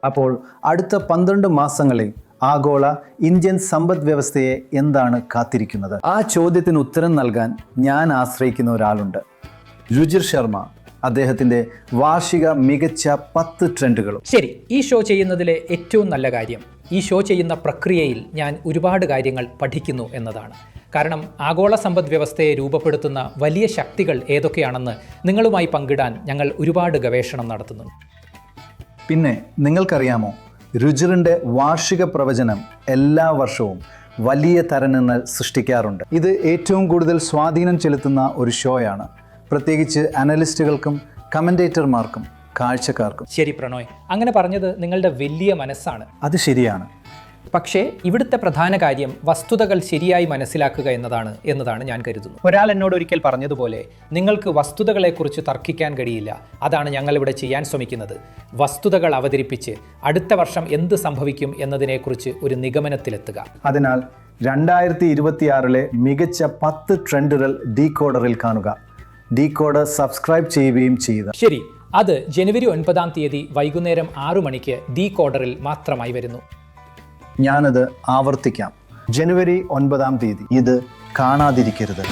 അപ്പോൾ അടുത്ത 12 മാസങ്ങളിൽ ആഗോള ഇന്ത്യൻ സമ്പദ് വ്യവസ്ഥയെ എന്താണ് കാത്തിരിക്കുന്നത്? ആ ചോദ്യത്തിന് ഉത്തരം നൽകാൻ ഞാൻ ആശ്രയിക്കുന്ന ഒരാളുണ്ട്, രുചിർ ശർമ്മ. അദ്ദേഹത്തിൻ്റെ വാർഷിക മികച്ച 10 ട്രെൻഡുകളും. ശരി, ഈ ഷോ ചെയ്യുന്നതിലെ ഏറ്റവും നല്ല കാര്യം ഈ ഷോ ചെയ്യുന്ന പ്രക്രിയയിൽ ഞാൻ ഒരുപാട് കാര്യങ്ങൾ പഠിക്കുന്നു എന്നതാണ്. കാരണം ആഗോള സമ്പദ് വ്യവസ്ഥയെ രൂപപ്പെടുത്തുന്ന വലിയ ശക്തികൾ ഏതൊക്കെയാണെന്ന് നിങ്ങളുമായി പങ്കിടാൻ ഞങ്ങൾ ഒരുപാട് ഗവേഷണം നടത്തുന്നുണ്ട്. പിന്നെ നിങ്ങൾക്കറിയാമോ, രുചിറിൻ്റെ വാർഷിക പ്രവചനം എല്ലാ വർഷവും വലിയ തരംഗങ്ങൾ സൃഷ്ടിക്കാറുണ്ട്. ഇത് ഏറ്റവും കൂടുതൽ സ്വാധീനം ചെലുത്തുന്ന ഒരു ഷോയാണ്, പ്രത്യേകിച്ച് അനലിസ്റ്റുകൾക്കും കമൻറ്റേറ്റർമാർക്കും കാഴ്ചക്കാർക്കും. ശരി പ്രണോയ്, അങ്ങനെ പറഞ്ഞത് നിങ്ങളുടെ വലിയ മനസ്സാണ്. അത് ശരിയാണ്. പക്ഷേ ഇവിടുത്തെ പ്രധാന കാര്യം വസ്തുതകൾ ശരിയായി മനസ്സിലാക്കുക എന്നതാണ് ഞാൻ കരുതുന്നു. ഒരാൾ എന്നോട് ഒരിക്കൽ പറഞ്ഞതുപോലെ, നിങ്ങൾക്ക് വസ്തുതകളെക്കുറിച്ച് തർക്കിക്കാൻ കഴിയില്ല. അതാണ് ഞങ്ങളിവിടെ ചെയ്യാൻ ശ്രമിക്കുന്നത്. വസ്തുതകൾ അവതരിപ്പിച്ച് അടുത്ത വർഷം എന്ത് സംഭവിക്കും എന്നതിനെക്കുറിച്ച് ഒരു നിഗമനത്തിലെത്തുക. അതിനാൽ 2026 മികച്ച 10 ട്രെൻഡുകൾ ഡീകോഡറിൽ കാണുക. ഡീകോഡർ സബ്സ്ക്രൈബ് ചെയ്യുകയും ചെയ്യുക. ശരി, അത് ജനുവരി 9 വൈകുന്നേരം 6 മണിക്ക് ഡീകോഡറിൽ മാത്രമായി വരുന്നു. ഞാനത് ആവർത്തിക്കാം. ജനുവരി 9 ഇത് കാണാതിരിക്കരുത്.